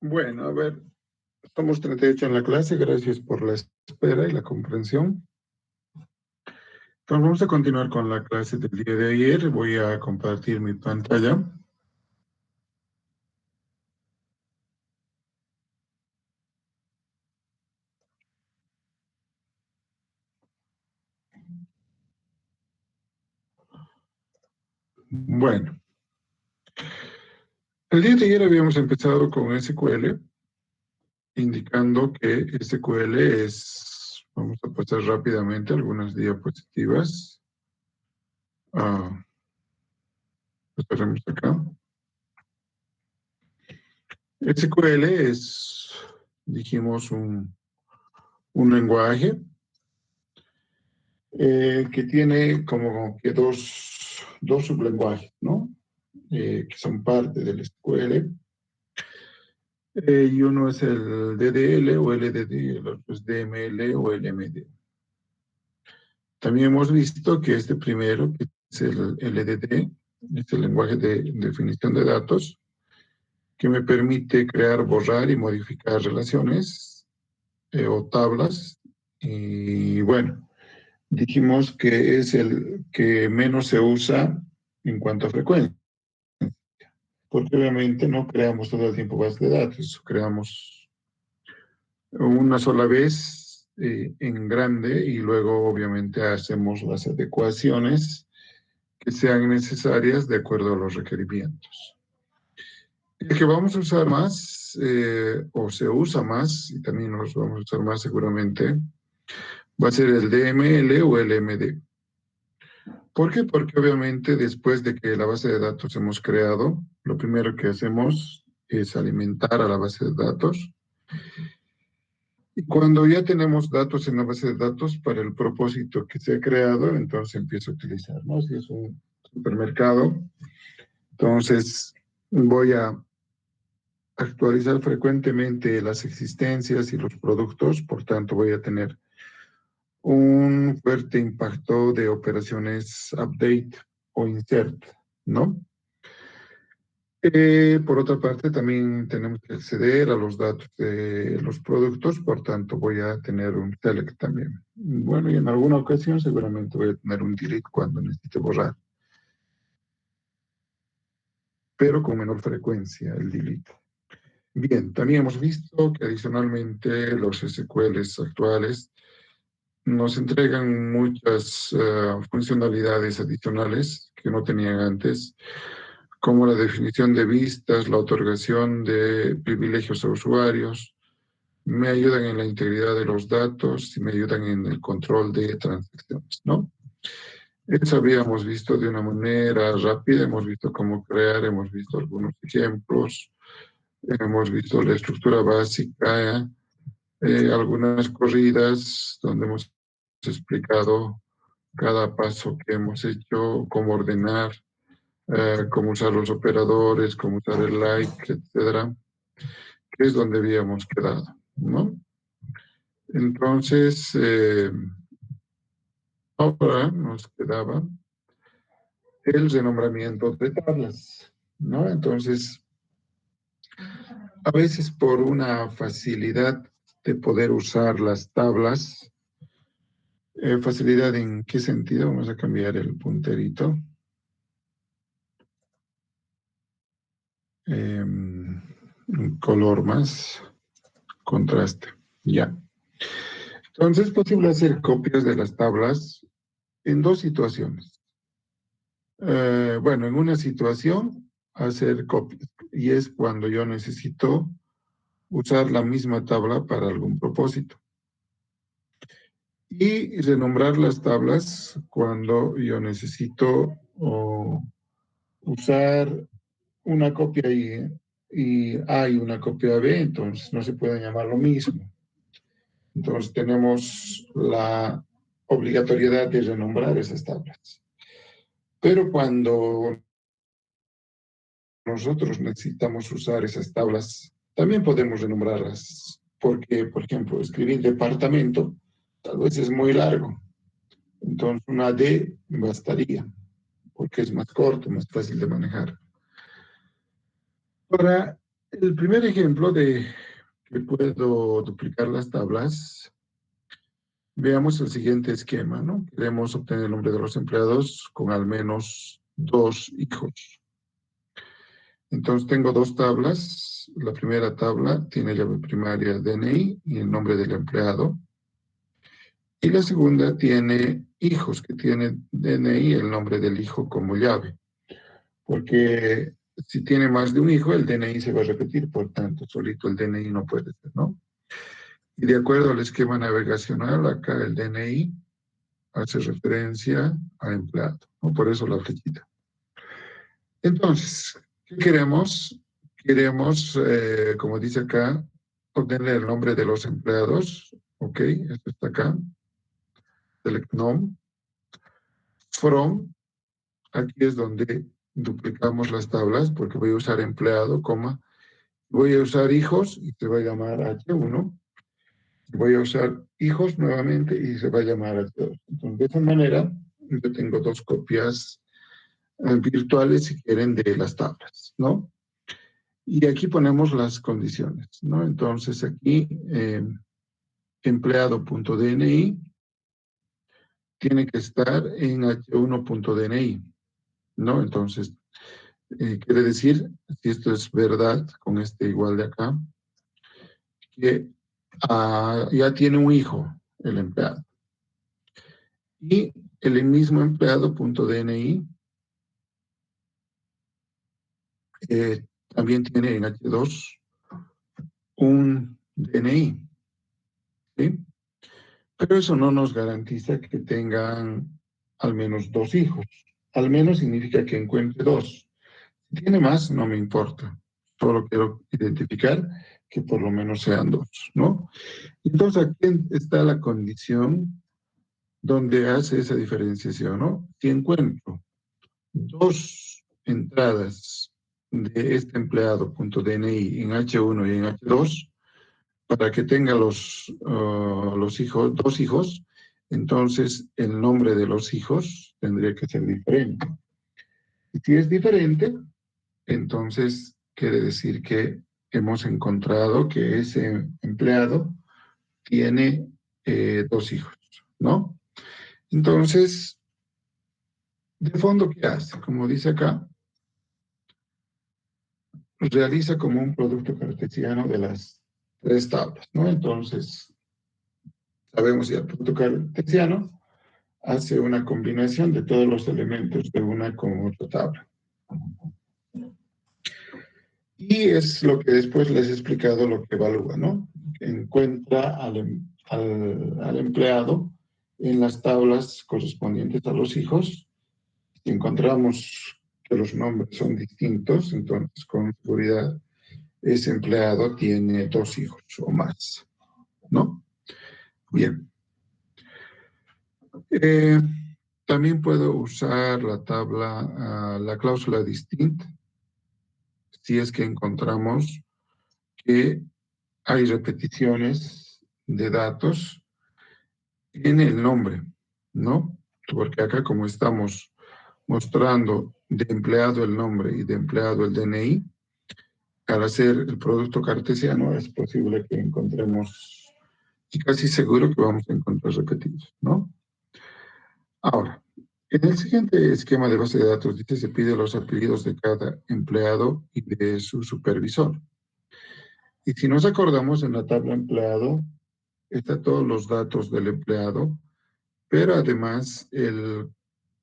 Bueno, a ver, estamos 38 en la clase, gracias por la espera y la comprensión. Entonces vamos a continuar con la clase del día de ayer. Voy a compartir mi pantalla. Bueno, el día de ayer habíamos empezado con SQL, indicando que SQL es, vamos a pasar rápidamente algunas diapositivas. Pasaremos acá. SQL es, dijimos, un lenguaje que tiene como que dos sublenguajes, ¿no? Que son parte del SQL. Y uno es el DDL o LDD, el otro es DML o LMD. También hemos visto que este primero, que es el LDD, es el lenguaje de definición de datos, que me permite crear, borrar y modificar relaciones o tablas. Y bueno, dijimos que es el que menos se usa en cuanto a frecuencia, porque obviamente no creamos todo el tiempo bases de datos, creamos una sola vez en grande y luego obviamente hacemos las adecuaciones que sean necesarias de acuerdo a los requerimientos. El que vamos a usar más, o se usa más, y también los vamos a usar más seguramente, va a ser el DML o el MD. ¿Por qué? Porque obviamente después de que la base de datos hemos creado, lo primero que hacemos es alimentar a la base de datos. Y cuando ya tenemos datos en la base de datos para el propósito que se ha creado, entonces empiezo a utilizar, ¿no? Si es un supermercado, entonces voy a actualizar frecuentemente las existencias y los productos, por tanto voy a tener un fuerte impacto de operaciones update o insert, ¿no? Por otra parte, también tenemos que acceder a los datos de los productos, por tanto voy a tener un select también. Bueno, y en alguna ocasión seguramente voy a tener un delete cuando necesite borrar, pero con menor frecuencia el delete. Bien, también hemos visto que adicionalmente los SQLs actuales nos entregan muchas funcionalidades adicionales que no tenían antes, como la definición de vistas, la otorgación de privilegios a usuarios, me ayudan en la integridad de los datos y me ayudan en el control de transacciones, ¿no? Eso habíamos visto de una manera rápida, hemos visto cómo crear, hemos visto algunos ejemplos, hemos visto la estructura básica, algunas corridas donde hemos explicado cada paso que hemos hecho, cómo ordenar, cómo usar los operadores, cómo usar el like, etcétera, que es donde habíamos quedado, ¿no? Entonces, ahora nos quedaba el renombramiento de tablas, ¿no? Entonces, a veces por una facilidad de poder usar las tablas, facilidad en qué sentido, vamos a cambiar el punterito. Un color más contraste, ya. Entonces es posible hacer copias de las tablas en dos situaciones. Bueno, en una situación, hacer copias, y es cuando yo necesito usar la misma tabla para algún propósito. Y renombrar las tablas cuando yo necesito usar una copia y hay una copia B, entonces no se puede llamar lo mismo. Entonces tenemos la obligatoriedad de renombrar esas tablas. Pero cuando nosotros necesitamos usar esas tablas, también podemos renombrarlas, porque, por ejemplo, escribir departamento tal vez es muy largo. Entonces una D bastaría, porque es más corto, más fácil de manejar. Ahora, El primer ejemplo de que puedo duplicar las tablas, veamos el siguiente esquema, ¿no? Queremos obtener el nombre de los empleados con al menos 2 hijos. Entonces tengo 2 tablas. La primera tabla tiene llave primaria DNI y el nombre del empleado. Y la segunda tiene hijos, que tiene DNI y el nombre del hijo como llave. Porque si tiene más de un hijo, el DNI se va a repetir, por tanto, solito el DNI no puede ser, ¿no? Y de acuerdo al esquema navegacional, acá el DNI hace referencia a empleado, ¿no? Por eso la flechita. Entonces, ¿qué queremos? Queremos, como dice acá, obtener el nombre de los empleados, ¿ok? Esto está acá, select nom, from, aquí es donde duplicamos las tablas, porque voy a usar empleado, coma, voy a usar hijos, y se va a llamar H1, voy a usar hijos nuevamente, y se va a llamar H2. Entonces, de esa manera, yo tengo 2 copias virtuales, si quieren, de las tablas, ¿no? Y aquí ponemos las condiciones, ¿no? Entonces aquí, empleado.dni tiene que estar en h1.dni, ¿no? Entonces, quiere decir, si esto es verdad, con este igual de acá, que ya tiene un hijo el empleado. Y el mismo empleado.dni también tiene en H2 un DNI, ¿sí? Pero eso no nos garantiza que tengan al menos 2 hijos. Al menos significa que encuentre 2. Si tiene más, no me importa. Solo quiero identificar que por lo menos sean 2, ¿no? Entonces aquí está la condición donde hace esa diferenciación, ¿no? Si encuentro 2 entradas de este empleado.dni en H1 y en H2, para que tenga los hijos, 2 hijos, entonces el nombre de los hijos tendría que ser diferente. Y si es diferente, entonces quiere decir que hemos encontrado que ese empleado tiene 2 hijos, ¿no? Entonces, de fondo, ¿qué hace? Como dice acá, realiza como un producto cartesiano de las 3 tablas, ¿no? Entonces, sabemos ya el producto cartesiano hace una combinación de todos los elementos de una con otra tabla. Y es lo que después les he explicado lo que evalúa, ¿no? Encuentra al empleado en las tablas correspondientes a los hijos. Si encontramos que los nombres son distintos, entonces con seguridad ese empleado tiene 2 hijos o más, ¿no? Bien. También puedo usar la tabla, la cláusula distinct, si es que encontramos que hay repeticiones de datos en el nombre, ¿no? Porque acá como estamos mostrando de empleado el nombre y de empleado el DNI, al hacer el producto cartesiano es posible que encontremos, y casi seguro que vamos a encontrar repetidos, ¿no? Ahora, en el siguiente esquema de base de datos dice se pide los apellidos de cada empleado y de su supervisor. Y si nos acordamos, en la tabla empleado están todos los datos del empleado, pero además el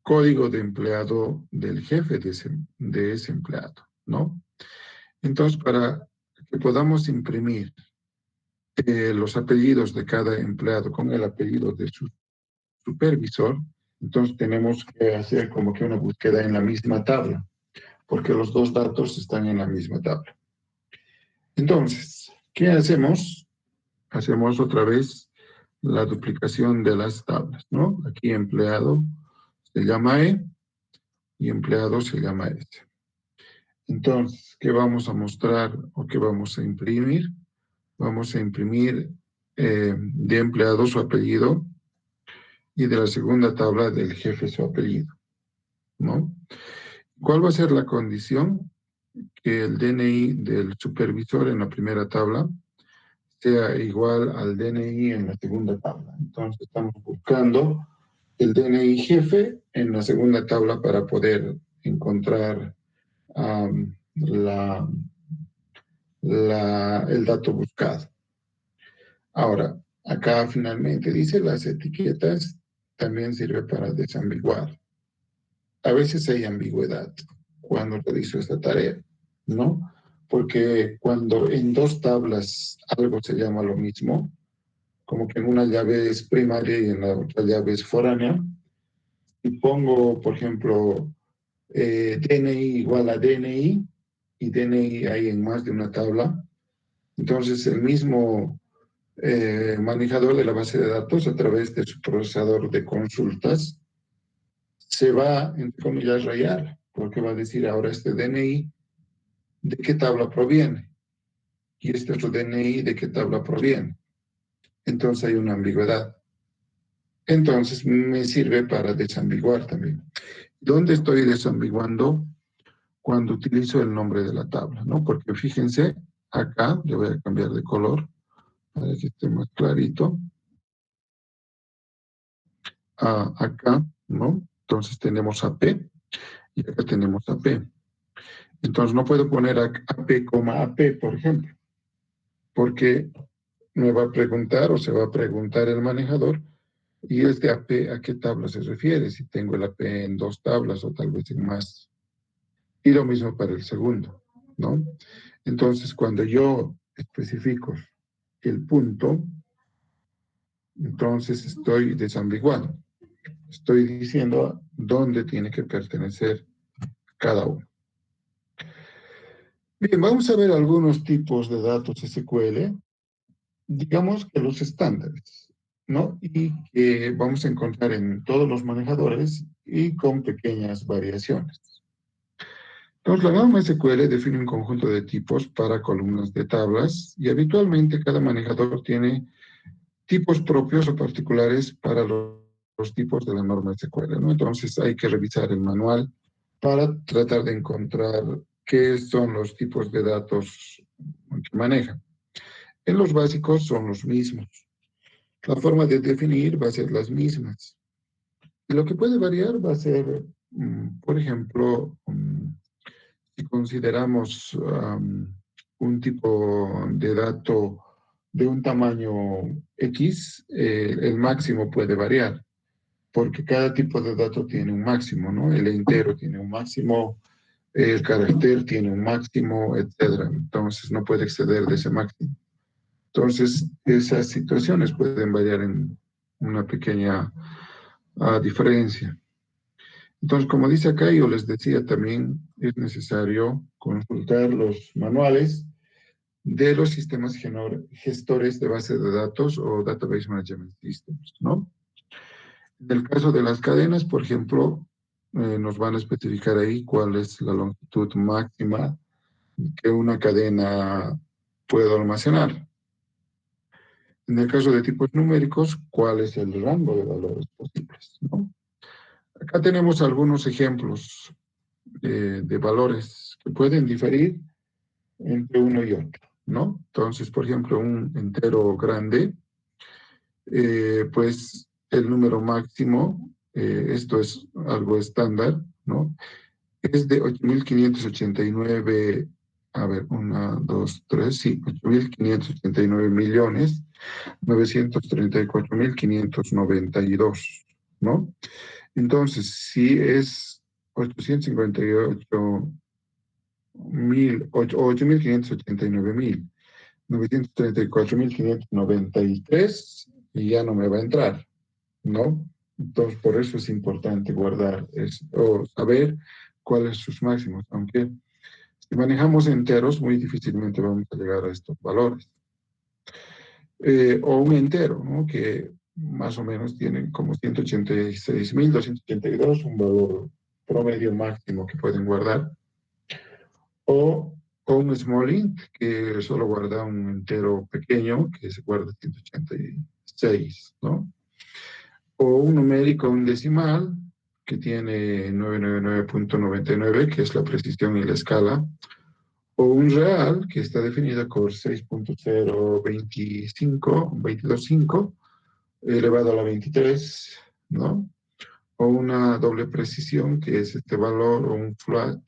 código de empleado del jefe de ese empleado, ¿no? Entonces, para que podamos imprimir los apellidos de cada empleado con el apellido de su supervisor, entonces tenemos que hacer como que una búsqueda en la misma tabla, porque los 2 datos están en la misma tabla. Entonces, ¿qué hacemos? Hacemos otra vez la duplicación de las tablas, ¿no? Aquí empleado se llama E y empleado se llama S. Entonces, ¿qué vamos a mostrar o qué vamos a imprimir? Vamos a imprimir de empleado su apellido y de la segunda tabla del jefe su apellido, ¿no? ¿Cuál va a ser la condición? que el DNI del supervisor en la primera tabla sea igual al DNI en la segunda tabla. Entonces estamos buscando el DNI jefe en la segunda tabla para poder encontrar el dato buscado. Ahora, acá finalmente dice las etiquetas también sirve para desambiguar. A veces hay ambigüedad cuando realizo esta tarea, ¿no? Porque cuando en dos tablas algo se llama lo mismo, como que en una llave es primaria y en la otra llave es foránea, y pongo, por ejemplo, DNI igual a DNI, y DNI hay en más de una tabla, entonces el mismo manejador de la base de datos, a través de su procesador de consultas, se va, entre comillas, rayar, porque va a decir ahora este DNI de qué tabla proviene y este otro DNI de qué tabla proviene. Entonces hay una ambigüedad. Entonces me sirve para desambiguar también. ¿Dónde estoy desambiguando? Cuando utilizo el nombre de la tabla, ¿no? Porque fíjense, acá le voy a cambiar de color para que esté más clarito. Acá, ¿no? Entonces tenemos AP y acá tenemos AP. Entonces no puedo poner AP, AP, por ejemplo, porque me va a preguntar o se va a preguntar el manejador, ¿y este AP a qué tabla se refiere? Si tengo el AP en dos tablas o tal vez en más. Y lo mismo para el segundo, ¿no? Entonces, cuando yo especifico el punto, entonces estoy desambiguando. Estoy diciendo dónde tiene que pertenecer cada uno. Bien, vamos a ver algunos tipos de datos SQL, digamos que los estándares, ¿no? Y que vamos a encontrar en todos los manejadores y con pequeñas variaciones. Entonces, la norma SQL define un conjunto de tipos para columnas de tablas y habitualmente cada manejador tiene tipos propios o particulares para los tipos de la norma SQL, ¿no? Entonces, hay que revisar el manual para tratar de encontrar qué son los tipos de datos que manejan. En los básicos son los mismos. La forma de definir va a ser las mismas. Lo que puede variar va a ser, por ejemplo, si consideramos un tipo de dato de un tamaño X, el máximo puede variar, porque cada tipo de dato tiene un máximo, ¿no? El entero tiene un máximo, el carácter tiene un máximo, etcétera. Entonces no puede exceder de ese máximo. Entonces, esas situaciones pueden variar en una pequeña diferencia. Entonces, como dice acá, yo les decía también, es necesario consultar los manuales de los sistemas gestores de base de datos o Database Management Systems, ¿no? En el caso de las cadenas, por ejemplo, nos van a especificar ahí cuál es la longitud máxima que una cadena puede almacenar. En el caso de tipos numéricos, ¿cuál es el rango de valores posibles, ¿no? Acá tenemos algunos ejemplos de valores que pueden diferir entre uno y otro, ¿no? Entonces, por ejemplo, un entero grande, pues el número máximo, esto es algo estándar, ¿no? Es de 8.589, a ver, 1, 2, 3, sí, 8.589 millones, 934.592, ¿no? Entonces, si es 8.589.934.593, y ya no me va a entrar, ¿no? Entonces, por eso es importante guardar o saber cuáles son sus máximos, aunque si manejamos enteros, muy difícilmente vamos a llegar a estos valores. O un entero, ¿no? Que más o menos tiene como 186.282, un valor promedio máximo que pueden guardar. O un small int, que solo guarda un entero pequeño, que se guarda 186, ¿no? O un numérico, un decimal, que tiene 999.99, que es la precisión y la escala, o un real que está definido por 6.025 elevado a la 23, ¿no? O una doble precisión, que es este valor, o un flat,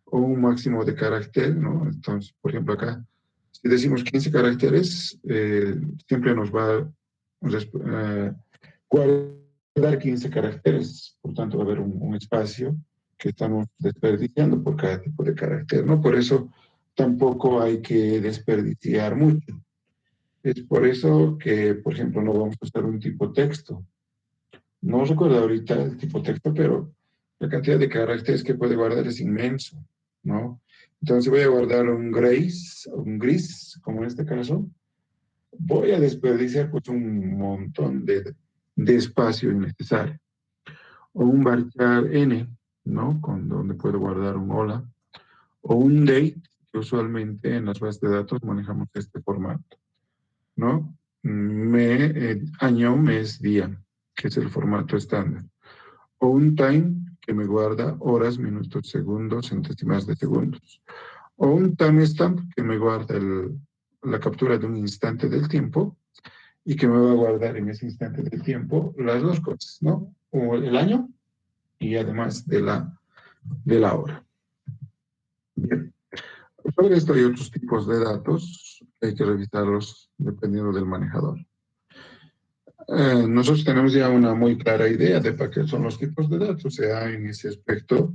o un máximo de carácter, ¿no? Entonces, por ejemplo, acá, si decimos 15 caracteres, siempre nos va a guardar 15 caracteres, por tanto va a haber un espacio que estamos desperdiciando por cada tipo de carácter, ¿no? Por eso tampoco hay que desperdiciar mucho. Es por eso que, por ejemplo, no vamos a usar un tipo texto. No recuerdo ahorita el tipo texto, pero la cantidad de caracteres que puede guardar es inmenso, ¿no? Entonces voy a guardar un gris, como en este caso. Voy a desperdiciar pues un montón de espacio innecesario. O un varchar n, ¿no? Con donde puedo guardar un hola. O un date, que usualmente en las bases de datos manejamos este formato, ¿no? Año, mes, día, que es el formato estándar. O un time, que me guarda horas, minutos, segundos, centésimas de segundos. O un timestamp, que me guarda la captura de un instante del tiempo y que me va a guardar en ese instante del tiempo las dos cosas, ¿no? O el año y además de la hora. Bien. Sobre esto hay otros tipos de datos, hay que revisarlos dependiendo del manejador. Nosotros tenemos ya una muy clara idea de para qué son los tipos de datos, o sea, en ese aspecto,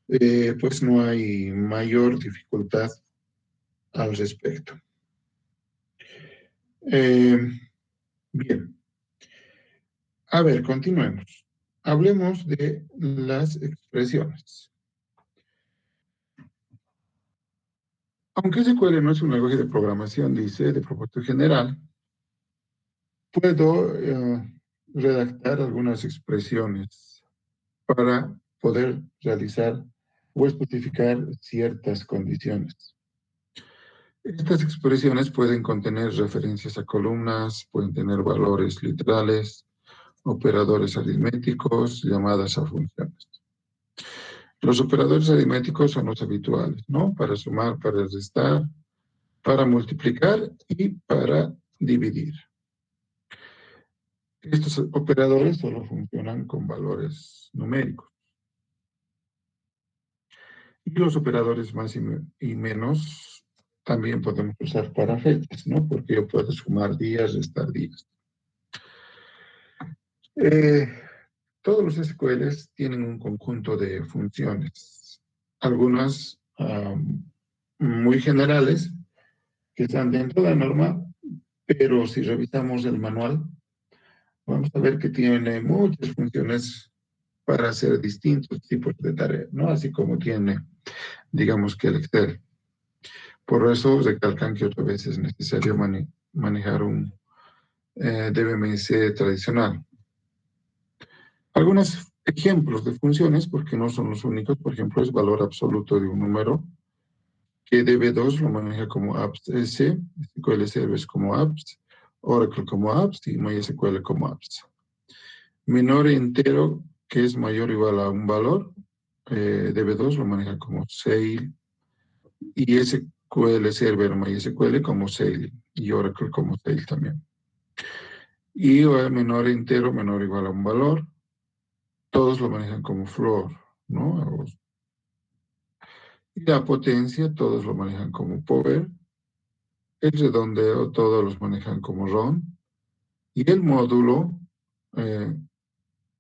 pues no hay mayor dificultad al respecto. Bien, a ver, continuemos. Hablemos de las expresiones. Aunque SQL no es un lenguaje de programación, dice, de propósito general, puedo redactar algunas expresiones para poder realizar o especificar ciertas condiciones. Estas expresiones pueden contener referencias a columnas, pueden tener valores literales, operadores aritméticos, llamadas a funciones. Los operadores aritméticos son los habituales, ¿no? Para sumar, para restar, para multiplicar y para dividir. Estos operadores solo funcionan con valores numéricos. Y los operadores más y menos también podemos usar para fechas, ¿no? Porque yo puedo sumar días, restar días. Todos los SQLs tienen un conjunto de funciones, algunas muy generales que están dentro de la norma, pero si revisamos el manual, vamos a ver que tiene muchas funciones para hacer distintos tipos de tareas, ¿no? Así como tiene, digamos que el Excel. Por eso recalcan que otra vez es necesario manejar un DBMS tradicional. Algunos ejemplos de funciones, porque no son los únicos, por ejemplo, es valor absoluto de un número, que DB2 lo maneja como apps.s, SQL Server como apps, Oracle como apps y MySQL como apps. Menor entero, que es mayor o igual a un valor, DB2 lo maneja como sale, y SQL Server MySQL como sale, y Oracle como sale también. Y menor entero, menor o igual a un valor, todos lo manejan como floor, ¿no? Y la potencia, todos lo manejan como power. El redondeo, todos los manejan como round. Y el módulo, eh,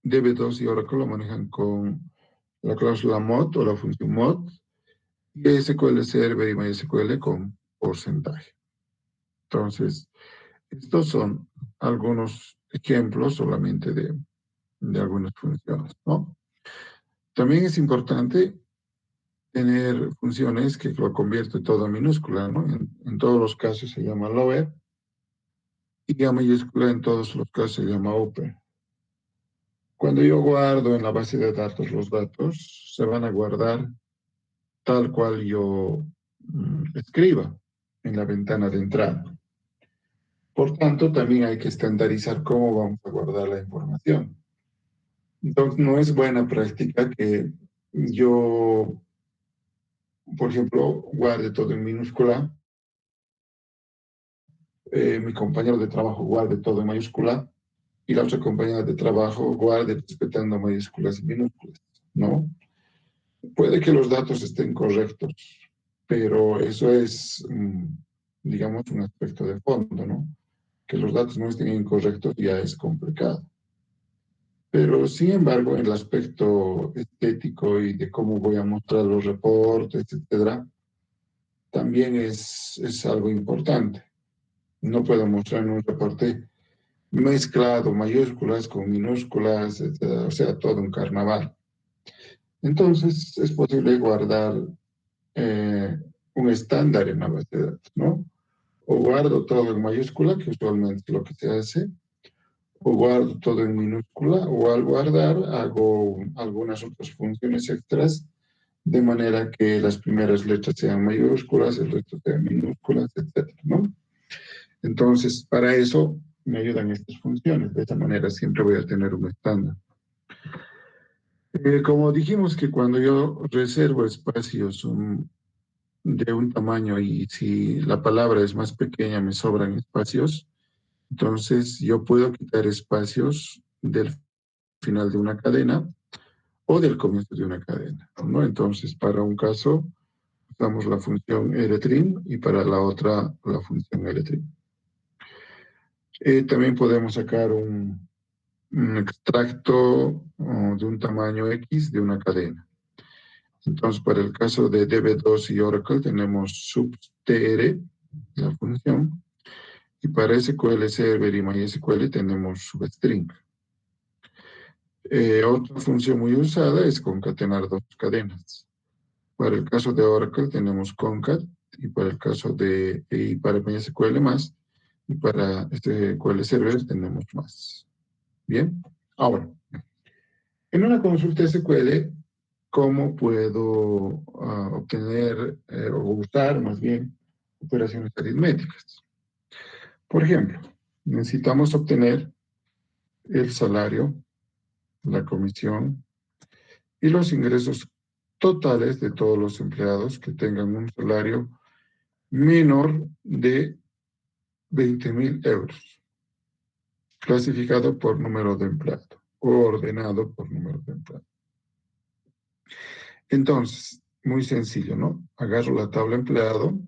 DB2 y Oracle lo manejan con la cláusula mod o la función mod. Y SQL Server y MySQL con porcentaje. Entonces, estos son algunos ejemplos solamente de algunas funciones, ¿no? También es importante tener funciones que lo convierte todo en minúscula, ¿no? En todos los casos se llama lower y a mayúscula en todos los casos se llama upper. Cuando yo guardo en la base de datos los datos, se van a guardar tal cual yo escriba en la ventana de entrada. Por tanto, también hay que estandarizar cómo vamos a guardar la información. Entonces, no es buena práctica que yo por ejemplo, guarde todo en minúscula, mi compañero de trabajo guarde todo en mayúscula, y la otra compañera de trabajo guarde respetando mayúsculas y minúsculas, ¿no? Puede que los datos estén correctos, pero eso es, digamos, un aspecto de fondo, ¿no? Que los datos no estén incorrectos ya es complicado. Pero, sin embargo, en el aspecto estético y de cómo voy a mostrar los reportes, etcétera, también es algo importante. No puedo mostrar en un reporte mezclado mayúsculas con minúsculas, etcétera, o sea, todo un carnaval. Entonces, es posible guardar eh, un estándar en la base de datos, ¿no? O guardo todo en mayúscula, que usualmente es lo que se hace, o guardo todo en minúscula, o al guardar hago algunas otras funciones extras, de manera que las primeras letras sean mayúsculas, el resto sean minúsculas, etcétera, ¿no? Entonces, para eso me ayudan estas funciones. De esa manera siempre voy a tener un estándar. Como dijimos que cuando yo reservo espacios de un tamaño y si la palabra es más pequeña me sobran espacios, entonces yo puedo quitar espacios del final de una cadena o del comienzo de una cadena, ¿no? Entonces, para un caso usamos la función rtrim y para la otra la función rtrim. También podemos sacar un extracto de un tamaño X de una cadena. Entonces, para el caso de DB2 y Oracle tenemos subtr, la función, y para SQL Server y MySQL tenemos substring. Otra función muy usada es concatenar dos cadenas. Para el caso de Oracle tenemos concat, y para el caso y para MySQL más, y para SQL Server tenemos más. Bien, ahora, en una consulta SQL, ¿cómo puedo obtener o usar más bien operaciones aritméticas? Por ejemplo, necesitamos obtener el salario, la comisión y los ingresos totales de todos los empleados que tengan un salario menor de 20.000 euros, clasificado por número de empleado o ordenado por número de empleado. Entonces, muy sencillo, ¿no? Agarro la tabla empleado,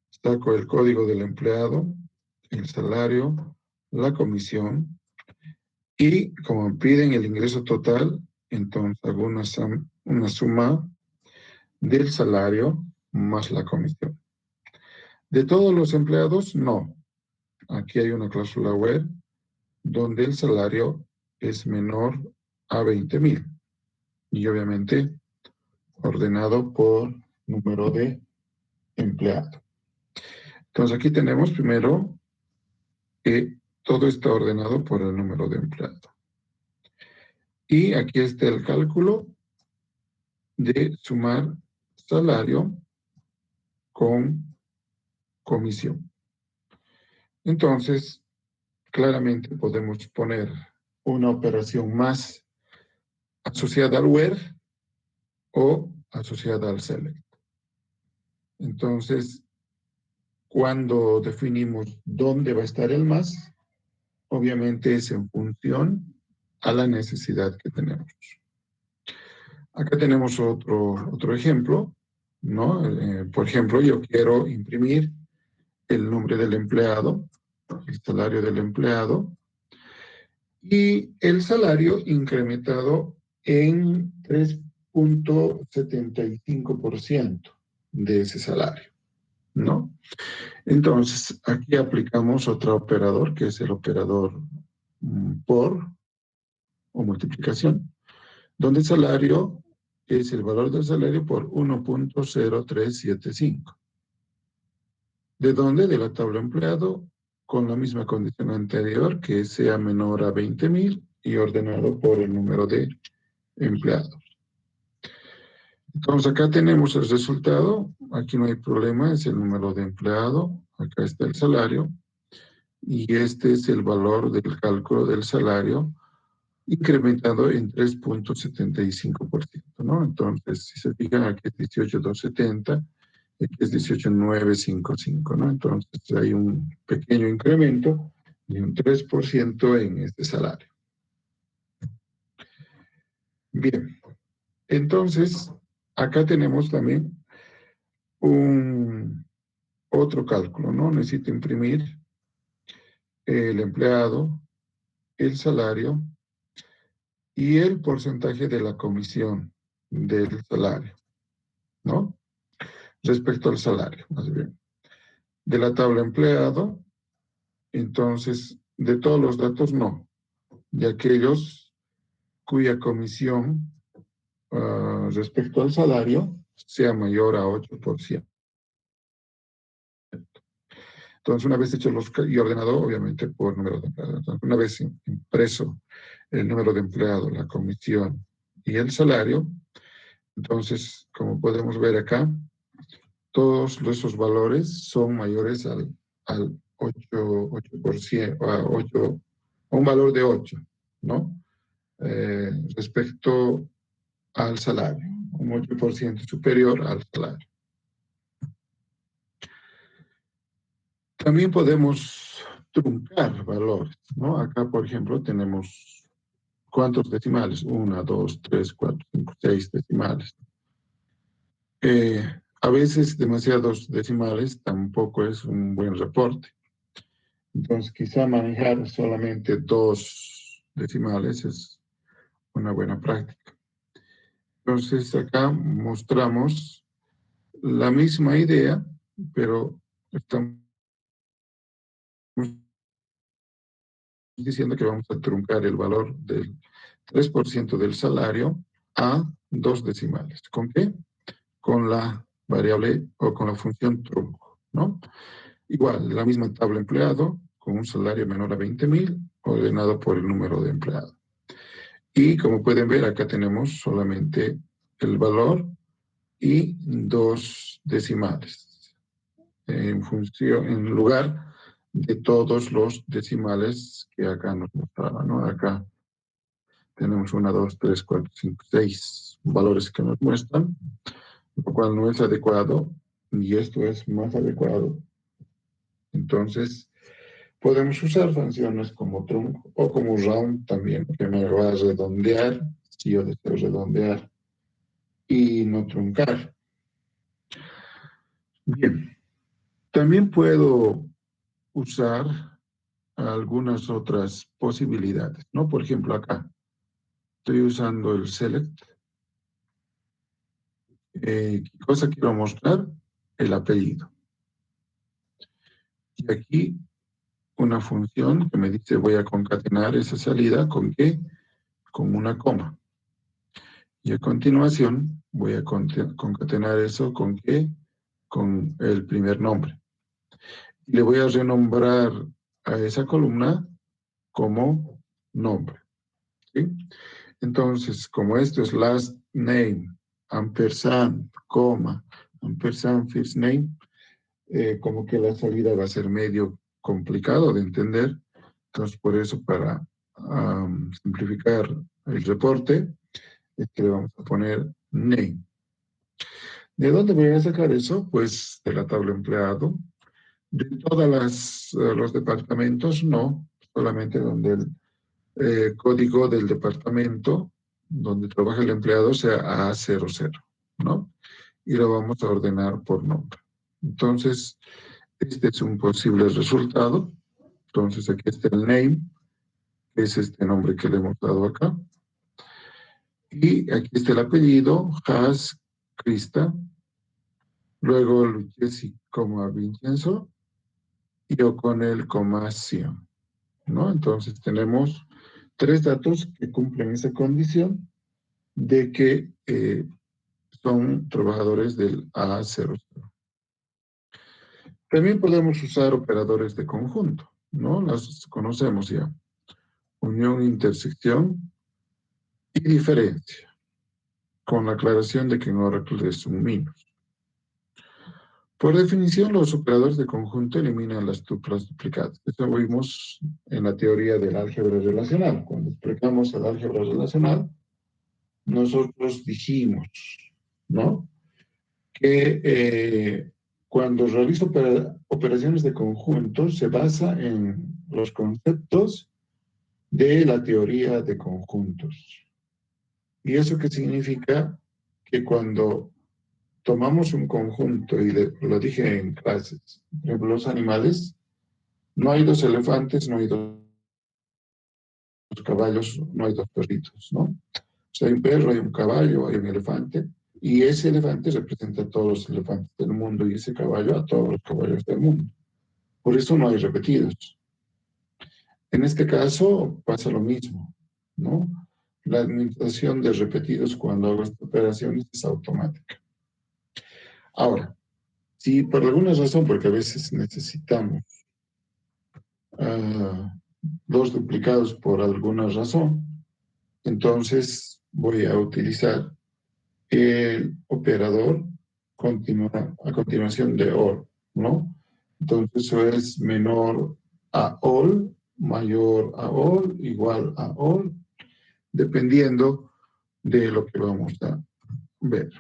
saco el código del empleado, el salario, la comisión, y como me piden el ingreso total, entonces hago una suma del salario más la comisión. De todos los empleados, no. Aquí hay una cláusula where donde el salario es menor a 20.000 y obviamente ordenado por número de empleado. Entonces aquí tenemos primero que todo está ordenado por el número de empleado. Y aquí está el cálculo de sumar salario con comisión. Entonces, claramente podemos poner una operación más asociada al where o asociada al select. Entonces, cuando definimos dónde va a estar el más, obviamente es en función a la necesidad que tenemos. Acá tenemos otro ejemplo, ¿no? Por ejemplo, yo quiero imprimir el nombre del empleado, el salario del empleado, y el salario incrementado en 3.75% de ese salario, ¿no? Entonces, aquí aplicamos otro operador, que es el operador por o multiplicación, donde el salario es el valor del salario por 1.0375. ¿De dónde? De la tabla empleado, con la misma condición anterior, que sea menor a 20.000 y ordenado por el número de empleados. Entonces acá tenemos el resultado, aquí no hay problema, es el número de empleado, acá está el salario, y este es el valor del cálculo del salario, incrementado en 3.75%, ¿no? Entonces, si se fijan, aquí es 18.270, aquí es 18.955, ¿no? Entonces, hay un pequeño incremento de un 3% en este salario. Bien, entonces, acá tenemos también otro cálculo, ¿no? Necesito imprimir el empleado, el salario y el porcentaje de la comisión del salario, ¿no? Respecto al salario, más bien. De la tabla empleado, entonces, de todos los datos, no. De aquellos cuya comisión respecto al salario sea mayor a 8%. Entonces, una vez hecho y ordenado, obviamente, por número de empleados. Entonces, una vez impreso el número de empleados, la comisión y el salario, entonces, como podemos ver acá, todos esos valores son mayores al 8%, a un valor de 8, ¿no? Respecto al salario, un 8% superior al salario. También podemos truncar valores, ¿no? Acá, por ejemplo, tenemos ¿cuántos decimales? 1, 2, 3, 4, 5, 6 decimales. A veces demasiados decimales tampoco es un buen reporte. Entonces, quizá manejar solamente 2 decimales es una buena práctica. Entonces, acá mostramos la misma idea, pero estamos diciendo que vamos a truncar el valor del 3% del salario a 2 decimales. ¿Con qué? Con la variable o con la función trunco, ¿no? Igual, la misma tabla empleado, con un salario menor a 20.000, ordenado por el número de empleado. Y como pueden ver, acá tenemos solamente el valor y 2 decimales, en lugar de todos los decimales que acá nos mostraba, ¿no? Acá tenemos 1, 2, 3, 4, 5, 6 valores que nos muestran, lo cual no es adecuado, y esto es más adecuado. Entonces, podemos usar funciones como trunc o como round también, que me va a redondear, si yo deseo redondear y no truncar. Bien, también puedo usar algunas otras posibilidades, ¿no? Por ejemplo, acá estoy usando el select. ¿Qué cosa quiero mostrar? El apellido. Y aquí una función que me dice voy a concatenar esa salida ¿con qué? Con una coma. Y a continuación voy a concatenar eso ¿con qué? Con el primer nombre. Y le voy a renombrar a esa columna como nombre. ¿Sí? Entonces, como esto es last name, ampersand, coma, ampersand first name, como que la salida va a ser medio complicado de entender. Entonces, por eso, para simplificar el reporte, es que le vamos a poner name. ¿De dónde voy a sacar eso? Pues de la tabla empleado. De todos los departamentos, no, solamente donde el código del departamento donde trabaja el empleado sea A00, ¿no? Y lo vamos a ordenar por nombre. Entonces, este es un posible resultado. Entonces, aquí está el name, que es este nombre que le hemos dado acá. Y aquí está el apellido, Has Krista. Luego Lucchesi, Vincenzo. Y O'Connell, Sion, ¿no? Entonces, tenemos 3 datos que cumplen esa condición de que son trabajadores del A00. También podemos usar operadores de conjunto, ¿no? Las conocemos ya. Unión, intersección y diferencia, con la aclaración de que en Oracle es un minus. Por definición, los operadores de conjunto eliminan las tuplas duplicadas. Eso vimos en la teoría del álgebra relacional. Cuando explicamos el álgebra relacional, nosotros dijimos, ¿no?, que cuando realizo operaciones de conjunto se basa en los conceptos de la teoría de conjuntos. ¿Y eso qué significa? Que cuando tomamos un conjunto, y lo dije en clases, por ejemplo, los animales, no hay dos elefantes, no hay dos caballos, no hay dos perritos, ¿no? O sea, hay un perro, hay un caballo, hay un elefante, y ese elefante representa a todos los elefantes del mundo, y ese caballo a todos los caballos del mundo. Por eso no hay repetidos. En este caso pasa lo mismo, ¿no? La administración de repetidos cuando hago estas operaciones es automática. Ahora, si por alguna razón, porque a veces necesitamos dos duplicados por alguna razón, entonces voy a utilizar el operador a continuación de OR, ¿no? Entonces eso es menor a all, mayor a all, igual a all, dependiendo de lo que vamos a ver.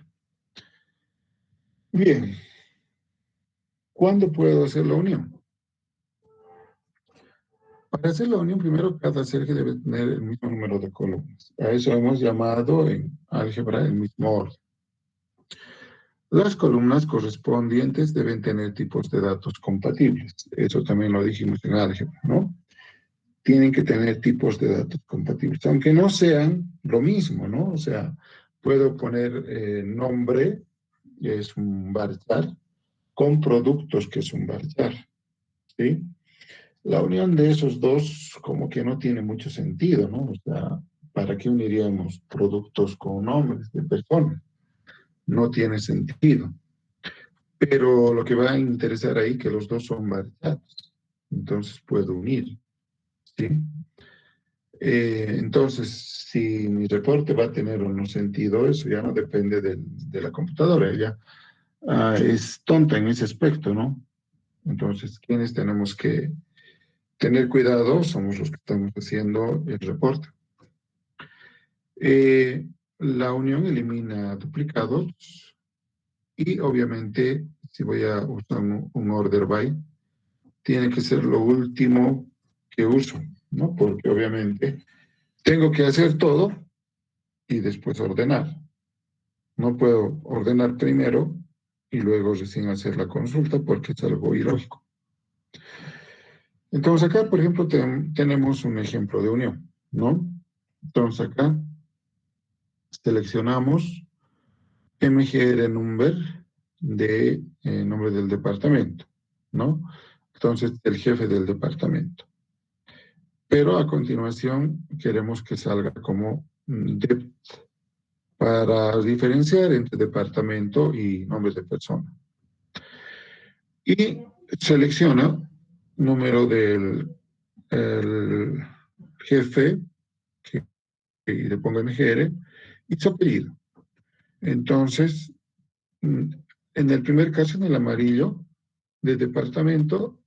Bien, ¿cuándo puedo hacer la unión? Para hacer la unión, primero cada celda debe tener el mismo número de columnas. A eso hemos llamado en álgebra el mismo orden. Las columnas correspondientes deben tener tipos de datos compatibles. Eso también lo dijimos en álgebra, ¿no? Tienen que tener tipos de datos compatibles, aunque no sean lo mismo, ¿no? O sea, puedo poner nombre, que es un varchar, con productos, que es un varchar, ¿sí? La unión de esos dos como que no tiene mucho sentido, ¿no? O sea, ¿para qué uniríamos productos con nombres de personas? No tiene sentido. Pero lo que va a interesar ahí que los dos son varchados. Entonces puedo unir, ¿sí? Entonces, si mi reporte va a tener o no sentido, eso ya no depende de la computadora. Ella es tonta en ese aspecto, ¿no? Entonces, quienes tenemos que tener cuidado somos los que estamos haciendo el reporte. La unión elimina duplicados y obviamente si voy a usar un order by, tiene que ser lo último que uso, ¿no? Porque obviamente tengo que hacer todo y después ordenar. No puedo ordenar primero y luego recién hacer la consulta porque es algo ilógico. Entonces acá, por ejemplo, tenemos un ejemplo de unión, ¿no? Entonces acá seleccionamos MGR number de nombre del departamento, ¿no? Entonces, el jefe del departamento. Pero a continuación queremos que salga como depth para diferenciar entre departamento y nombre de persona. Y selecciona número del jefe, que le pongo MGR, y su apellido. Entonces, en el primer caso, en el amarillo, de departamento,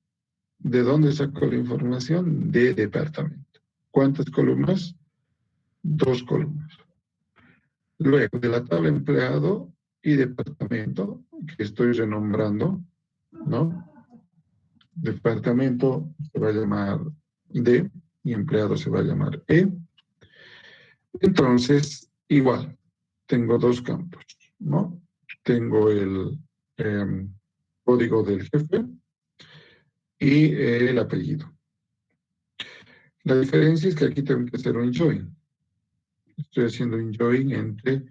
¿de dónde saco la información? De departamento. ¿Cuántas columnas? 2 columnas. Luego, de la tabla empleado y departamento, que estoy renombrando, ¿no? Departamento se va a llamar D y empleado se va a llamar E. Entonces, igual, tengo 2 campos, ¿no? Tengo el código del jefe y el apellido. La diferencia es que aquí tengo que hacer un join. Estoy haciendo un join entre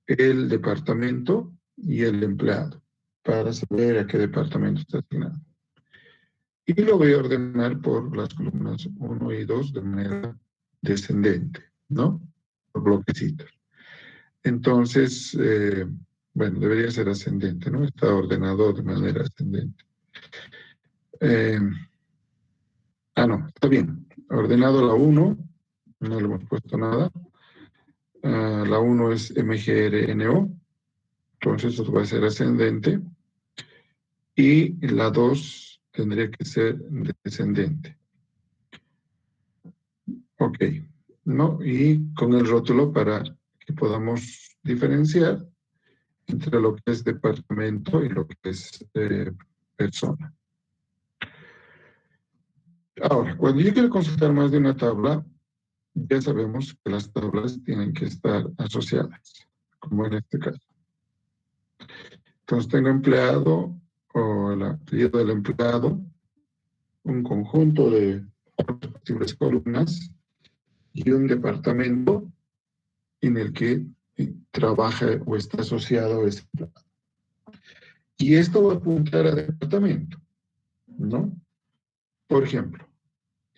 el departamento y el empleado para saber a qué departamento está asignado. Y lo voy a ordenar por las columnas 1 y 2 de manera descendente, ¿no? Por bloquecitos. Entonces, bueno, debería ser ascendente, ¿no? Está ordenado de manera ascendente. No, está bien. Ordenado la 1, no le hemos puesto nada. La 1 es MGRNO, entonces eso va a ser ascendente. y la 2 tendría que ser descendente. Ok, ¿no? Y con el rótulo para que podamos diferenciar entre lo que es departamento y lo que es persona. Ahora, cuando yo quiero consultar más de una tabla, ya sabemos que las tablas tienen que estar asociadas, como en este caso. Entonces tengo empleado o el apellido del empleado, un conjunto de posibles columnas y un departamento en el que trabaja o está asociado ese empleado. Y esto va a apuntar a departamento, ¿no? Por ejemplo,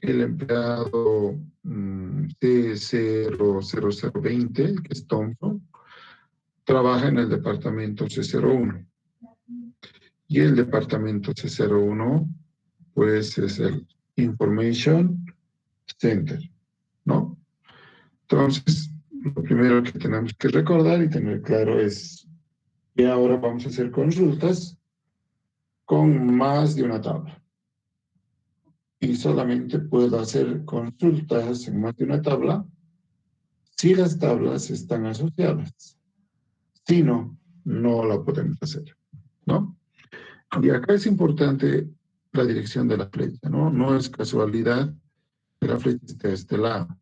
el empleado C00020, que es Thompson, trabaja en el departamento C01. Y el departamento C01, pues es el Information Center, ¿no? Entonces, lo primero que tenemos que recordar y tener claro es que ahora vamos a hacer consultas con más de una tabla. Y solamente puedo hacer consultas en más de una tabla si las tablas están asociadas. Si no, no la podemos hacer, ¿no? Y acá es importante la dirección de la flecha, ¿no? No es casualidad que la flecha esté a este lado.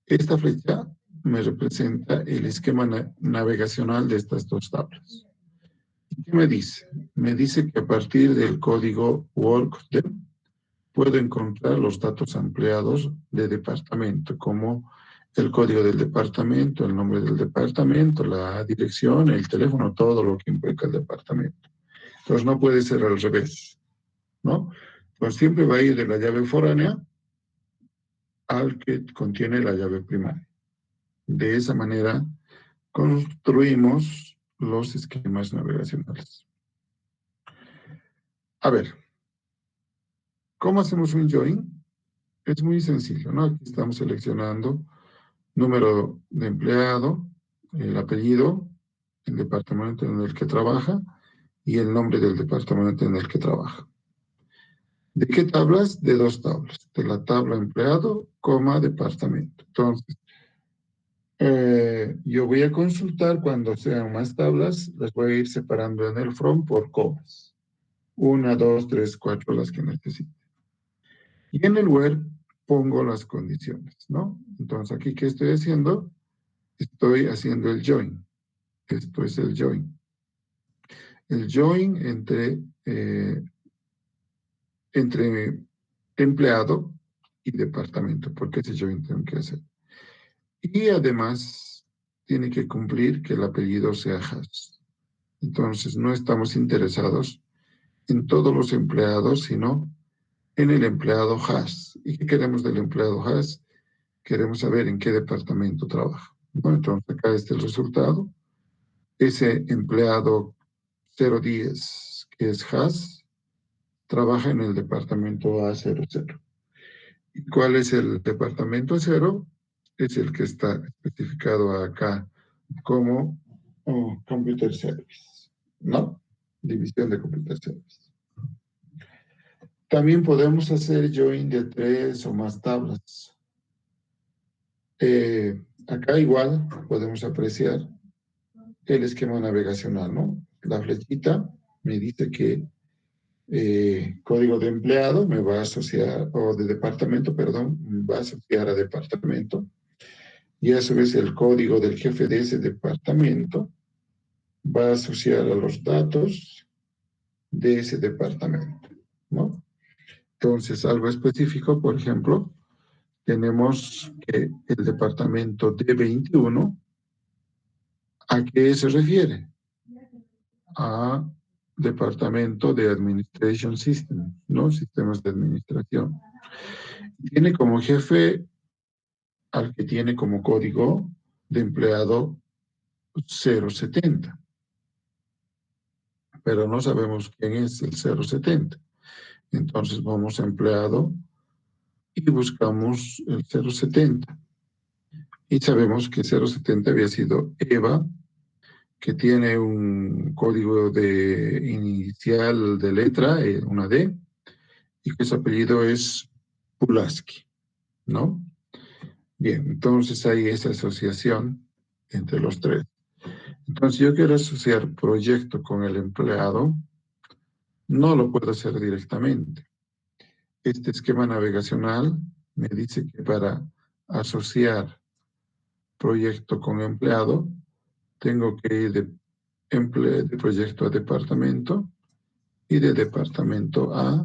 Esta flecha me representa el esquema navegacional de estas dos tablas. ¿Y qué me dice? Me dice que a partir del código workdep puedo encontrar los datos ampliados de departamento, como el código del departamento, el nombre del departamento, la dirección, el teléfono, todo lo que implica el departamento. Entonces no puede ser al revés, ¿no? Pues siempre va a ir de la llave foránea al que contiene la llave primaria. De esa manera construimos los esquemas navegacionales. A ver, ¿cómo hacemos un join? Es muy sencillo, ¿no? Aquí estamos seleccionando número de empleado, el apellido, el departamento en el que trabaja y el nombre del departamento en el que trabaja. ¿De qué tablas? De dos tablas. De la tabla empleado, departamento. Entonces, yo voy a consultar cuando sean más tablas, las voy a ir separando en el from por comas. 1, 2, 3, 4, las que necesite. Y en el where pongo las condiciones, ¿no? Entonces, aquí, ¿qué estoy haciendo? Estoy haciendo el join. Esto es el join. El join entre empleado y departamento, porque ese join tengo que hacer. Y además, tiene que cumplir que el apellido sea Haas. Entonces, no estamos interesados en todos los empleados, sino en el empleado Haas. ¿Y qué queremos del empleado Haas? Queremos saber en qué departamento trabaja, ¿no? Entonces, acá está el resultado. Ese empleado 010, que es Haas, trabaja en el departamento A00. ¿Y cuál es el departamento 0? Es el que está especificado acá como Computer Service, ¿no? División de Computer Service. También podemos hacer join de 3 o más tablas. Acá igual podemos apreciar el esquema navegacional, ¿no? La flechita me dice que código de empleado me va a asociar, o de departamento, perdón, me va a asociar a departamento. Y a su vez el código del jefe de ese departamento va a asociar a los datos de ese departamento, ¿no? Entonces, algo específico, por ejemplo, tenemos que el departamento D21, ¿a qué se refiere? A departamento de Administration System, ¿no? Sistemas de administración. Tiene como jefe al que tiene como código de empleado 070. Pero no sabemos quién es el 070. Entonces vamos a empleado y buscamos el 070. Y sabemos que 070 había sido Eva que tiene un código de inicial de letra, una D, y que su apellido es Pulaski, ¿no? Bien, entonces hay esa asociación entre los tres. Entonces, yo quiero asociar proyecto con el empleado, no lo puedo hacer directamente. Este esquema navegacional me dice que para asociar proyecto con empleado, tengo que ir de proyecto a departamento y de departamento a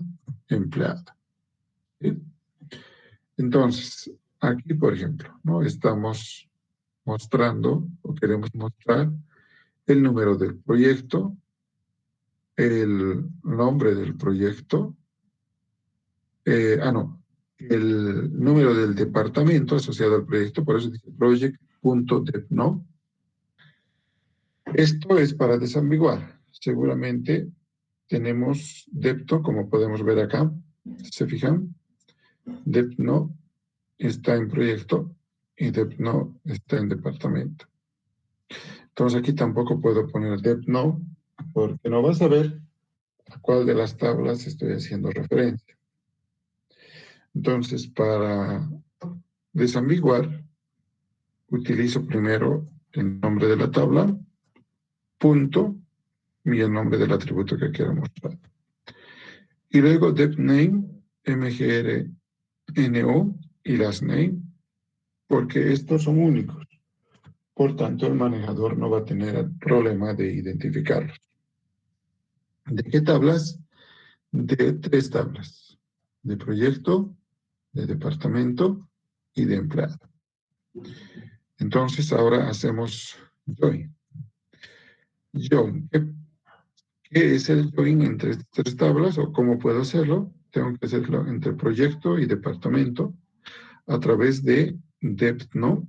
empleado. ¿Sí? Entonces, aquí, por ejemplo, ¿no? Estamos mostrando o queremos mostrar el número del proyecto, el nombre del proyecto, no, el número del departamento asociado al proyecto, por eso dice project.dep, ¿no? Esto es para desambiguar. Seguramente tenemos depto, como podemos ver acá, ¿se fijan? Depno está en proyecto y depno está en departamento. Entonces aquí tampoco puedo poner depno porque no vas a ver a cuál de las tablas estoy haciendo referencia. Entonces, para desambiguar, utilizo primero el nombre de la tabla, punto, y el nombre del atributo que quiero mostrar. Y luego depName, mgrno y lastName, porque estos son únicos. Por tanto, el manejador no va a tener problema de identificarlos. ¿De qué tablas? De 3 tablas. De proyecto, de departamento y de empleado. Entonces, ahora hacemos join. Join. ¿Qué es el join entre estas 3 tablas o cómo puedo hacerlo? Tengo que hacerlo entre proyecto y departamento a través de depno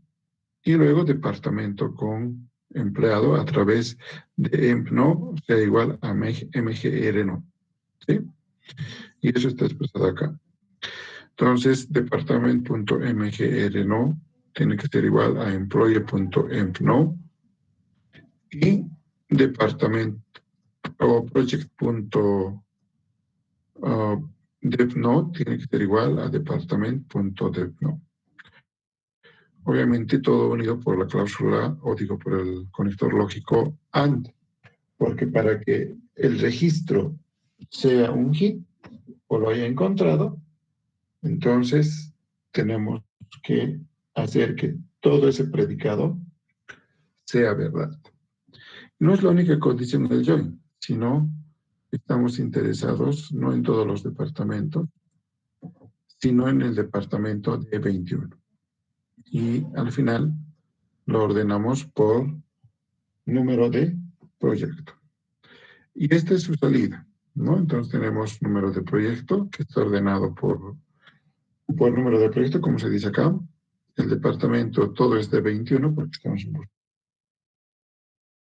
y luego departamento con empleado a través de empno, o sea, igual a mgrno. ¿Sí? Y eso está expresado acá. Entonces, department.mgrno tiene que ser igual a employee.empno y departamento o project.depno tiene que ser igual a department.depno. Obviamente todo unido por la cláusula, o digo por el conector lógico AND, porque para que el registro sea un hit o lo haya encontrado, entonces tenemos que hacer que todo ese predicado sea verdad. No es la única condición del join, sino estamos interesados no en todos los departamentos, sino en el departamento de 21. Y al final lo ordenamos por número de proyecto. Y esta es su salida, ¿no? Entonces tenemos número de proyecto que está ordenado por número de proyecto, como se dice acá. El departamento todo es de 21 porque estamos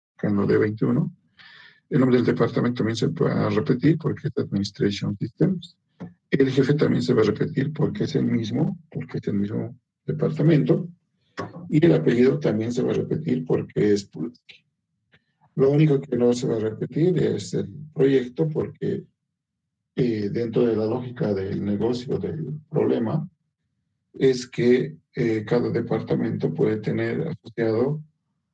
buscando de 21. El nombre del departamento también se va a repetir porque es Administration Systems. El jefe también se va a repetir porque es el mismo departamento. Y el apellido también se va a repetir porque es Pulaski. Lo único que no se va a repetir es el proyecto porque dentro de la lógica del negocio, del problema, es que cada departamento puede tener asociado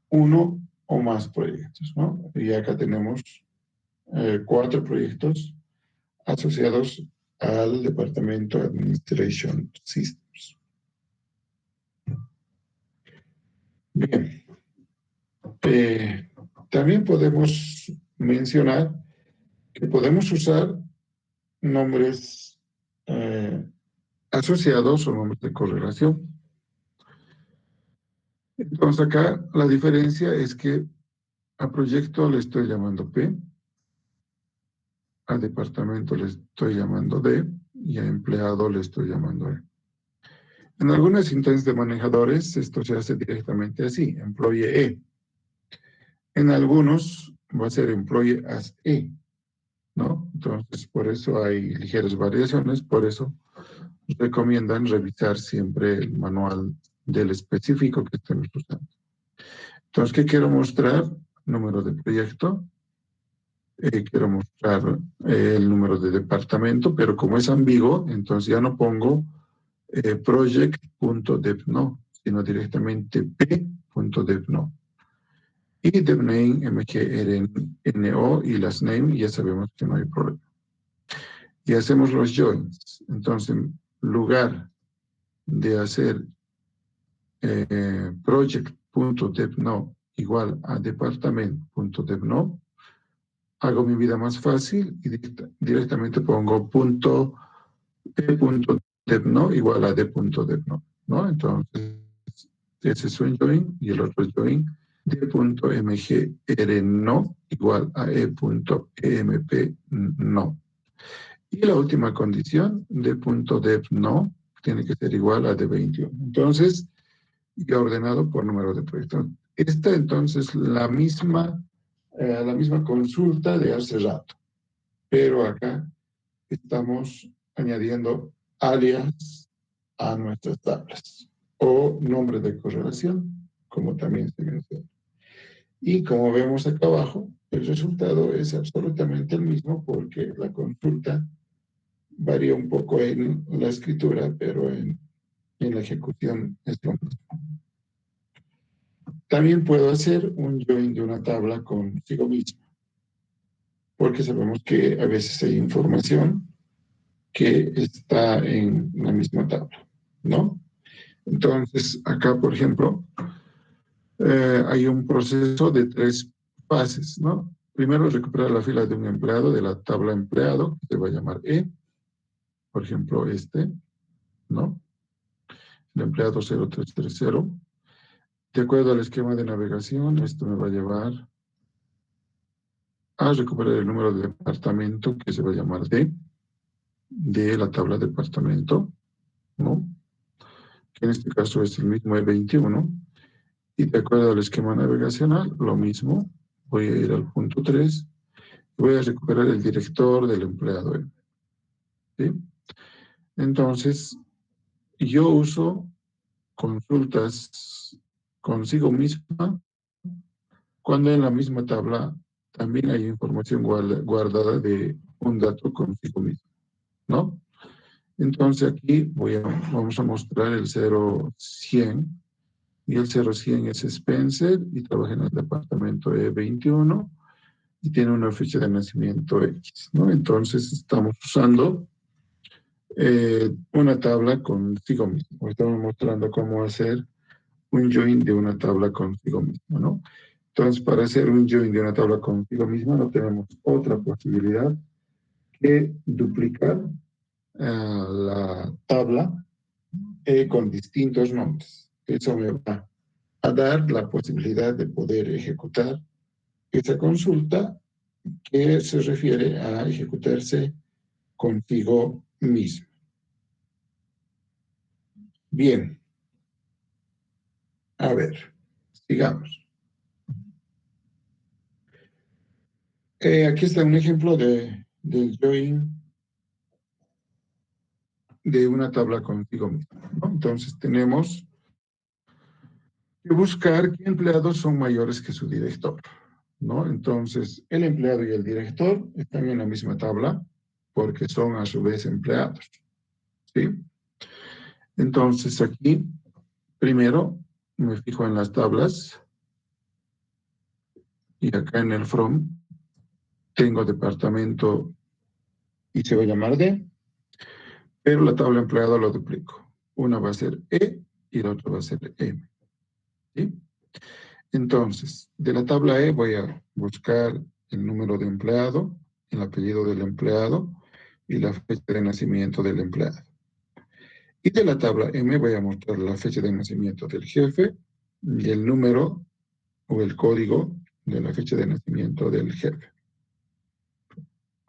uno o más proyectos, ¿no? Y acá tenemos 4 proyectos asociados al departamento Administration Systems. Bien. También podemos mencionar que podemos usar nombres asociados o nombres de correlación. Entonces acá la diferencia es que a proyecto le estoy llamando P, a departamento le estoy llamando D y a empleado le estoy llamando E. En algunas instancias de manejadores esto se hace directamente así, employee E. En algunos va a ser employee as E, ¿no? Entonces por eso hay ligeras variaciones, por eso recomiendan revisar siempre el manual del específico que estemos usando. Entonces, ¿qué quiero mostrar? número de proyecto. Quiero mostrar el número de departamento, pero como es ambiguo, entonces ya no pongo project.depno, sino directamente p.depno. Y depname, mgrno y las name, ya sabemos que no hay problema. Y hacemos los joins. Entonces, en lugar de hacer project.depno igual a department.depno, hago mi vida más fácil y directamente pongo p.depno igual a d.depno, ¿no? Entonces, ese es un join y el otro join d.mgrno igual a e.emp no. Y la última condición, d.depno tiene que ser igual a d21. Entonces, ya ordenado por número de proyectos. Esta entonces la misma consulta de hace rato, pero acá estamos añadiendo alias a nuestras tablas o nombre de correlación, como también se menciona. Y como vemos acá abajo, el resultado es absolutamente el mismo porque la consulta varía un poco en la escritura, pero en la ejecución es lo mismo. También puedo hacer un join de una tabla consigo misma, porque sabemos que a veces hay información que está en la misma tabla, ¿no? Entonces, acá, por ejemplo, hay un proceso de 3 fases, ¿no? Primero, recuperar la fila de un empleado de la tabla empleado, que se va a llamar E, por ejemplo, ¿no? El empleado 0330. De acuerdo al esquema de navegación, esto me va a llevar a recuperar el número de departamento, que se va a llamar D, de la tabla departamento, ¿no? Que en este caso es el mismo E21. Y de acuerdo al esquema navegacional, lo mismo, voy a ir al punto 3, voy a recuperar el director del empleado. ¿Sí? Entonces, yo uso consultas consigo misma cuando en la misma tabla también hay información guardada de un dato consigo mismo, ¿no? Entonces aquí vamos a mostrar el 0100 y el 0100 es Spencer y trabaja en el departamento E21 y tiene una fecha de nacimiento X, ¿no? Entonces estamos usando una tabla consigo mismo. Estamos mostrando cómo hacer un join de una tabla consigo mismo, ¿no? Entonces, para hacer un join de una tabla consigo mismo, no tenemos otra posibilidad que duplicar la tabla con distintos nombres. Eso me va a dar la posibilidad de poder ejecutar esa consulta que se refiere a ejecutarse consigo mismo. Bien, a ver, sigamos. Aquí está un ejemplo del join de una tabla consigo mismo, ¿no? Entonces tenemos que buscar qué empleados son mayores que su director, ¿no? Entonces, el empleado y el director están en la misma tabla porque son a su vez empleados, ¿sí? Entonces, aquí, primero, me fijo en las tablas y acá en el from tengo departamento y se va a llamar D, pero la tabla empleado lo duplico. Una va a ser E y la otra va a ser M, ¿sí? Entonces, de la tabla E voy a buscar el número de empleado, el apellido del empleado y la fecha de nacimiento del empleado. Y de la tabla M voy a mostrar la fecha de nacimiento del jefe y el número o el código de la fecha de nacimiento del jefe.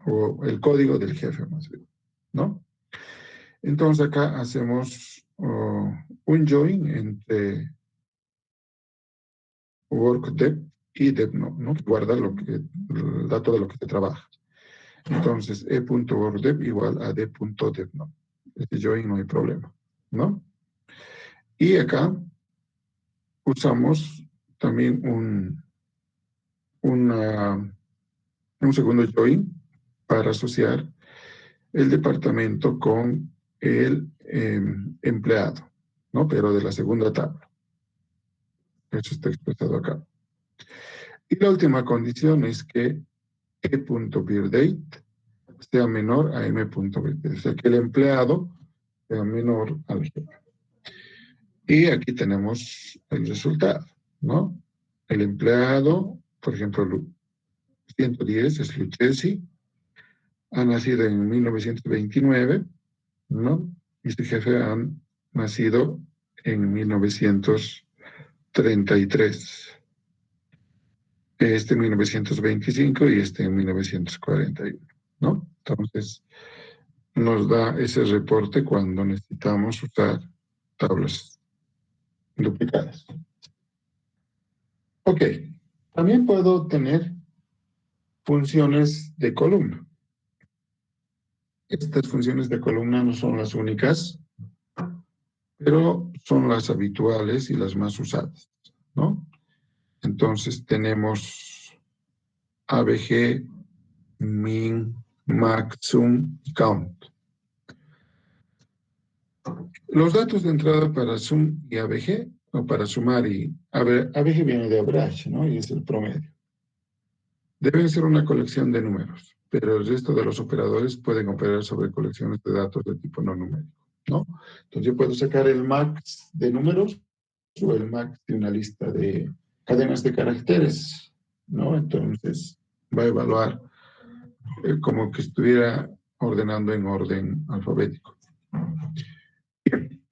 O el código del jefe, más bien, ¿no? Entonces acá hacemos un join entre workdep y depno, ¿no? Guarda el dato de lo que se trabaja. Entonces, e.workdep igual a d.depno. Este join no hay problema, ¿no? Y acá usamos también un segundo join para asociar el departamento con el empleado, ¿no? Pero de la segunda tabla. Eso está expresado acá. Y la última condición es que e.birdate sea menor a m.birdate, o sea, que el empleado sea menor al jefe. Y aquí tenemos el resultado, ¿no? El empleado, por ejemplo, 110 es Lucchesi, ha nacido en 1929, ¿no? Y su jefe ha nacido en 1933. Este en 1925 y este en 1941, ¿no? Entonces, nos da ese reporte cuando necesitamos usar tablas duplicadas. Ok, también puedo tener funciones de columna. Estas funciones de columna no son las únicas, pero son las habituales y las más usadas, ¿no? Entonces tenemos ABG, min, max, sum y count. Los datos de entrada para sum y ABG, o para sumar y ABG viene de average, ¿no? Y es el promedio. Deben ser una colección de números, pero el resto de los operadores pueden operar sobre colecciones de datos de tipo no numérico, ¿no? Entonces yo puedo sacar el max de números o el max de una lista de cadenas de caracteres, ¿no? Entonces va a evaluar como que estuviera ordenando en orden alfabético. Bien.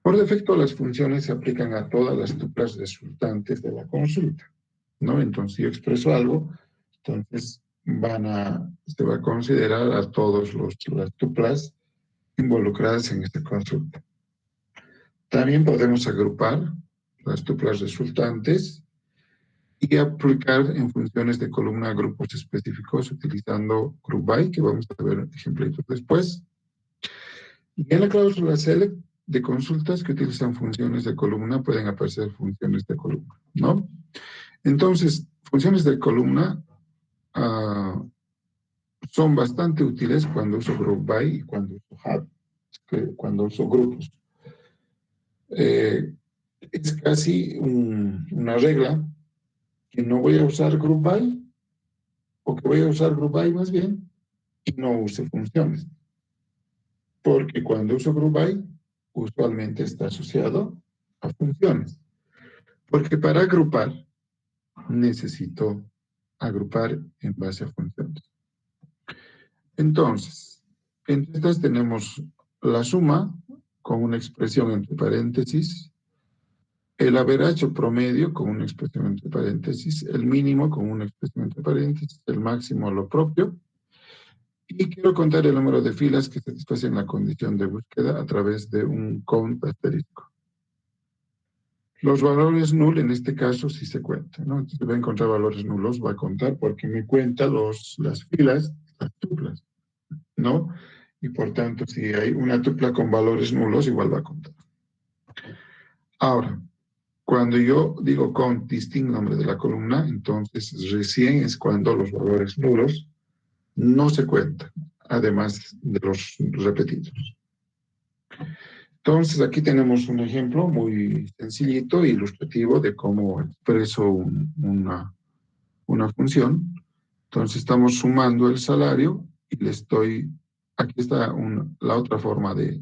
Por defecto, las funciones se aplican a todas las tuplas resultantes de la consulta, ¿no? Entonces, si yo expreso algo, entonces se va a considerar a todas las tuplas involucradas en esta consulta. También podemos agrupar las tuplas resultantes y aplicar en funciones de columna grupos específicos utilizando group by, que vamos a ver ejemplitos después. Y en la cláusula select de consultas que utilizan funciones de columna pueden aparecer funciones de columna, ¿no? Entonces, funciones de columna son bastante útiles cuando uso group by y cuando uso hub, cuando uso grupos. Es casi una regla que no voy a usar group by, o que voy a usar group by más bien, y no use funciones. Porque cuando uso group by, usualmente está asociado a funciones. Porque para agrupar, necesito agrupar en base a funciones. Entonces, entre estas tenemos la suma con una expresión entre paréntesis, el average o promedio con una expresión entre paréntesis, el mínimo con una expresión entre paréntesis, el máximo lo propio, y quiero contar el número de filas que satisfacen la condición de búsqueda a través de un count asterisco. Los valores null en este caso sí se cuentan, ¿no? Entonces voy a encontrar valores nulos, va a contar porque me cuenta las filas, las tuplas, ¿no? Y por tanto, si hay una tupla con valores nulos, igual va a contar. Ahora, cuando yo digo count distinct nombre de la columna, entonces recién es cuando los valores nulos no se cuentan, además de los repetidos. Entonces, aquí tenemos un ejemplo muy sencillito, ilustrativo de cómo expreso una función. Entonces, estamos sumando el salario y le estoy... Aquí está la otra forma de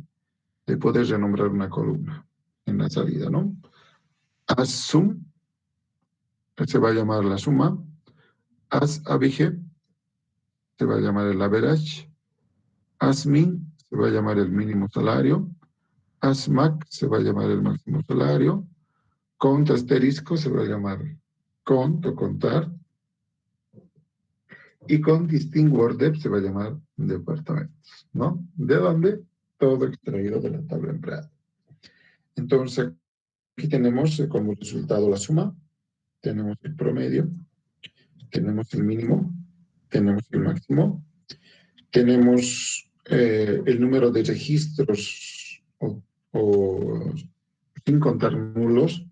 poder renombrar una columna en la salida, ¿no? As sum, se va a llamar la suma. As ABG, se va a llamar el average. As min, se va a llamar el mínimo salario. As max, se va a llamar el máximo salario. Count asterisco, se va a llamar count o contar. Y con distinct word depth se va a llamar departamentos, ¿no? ¿De dónde? Todo extraído de la tabla empleada. Entonces, aquí tenemos como resultado la suma, tenemos el promedio, tenemos el mínimo, tenemos el máximo, tenemos el número de registros o sin contar nulos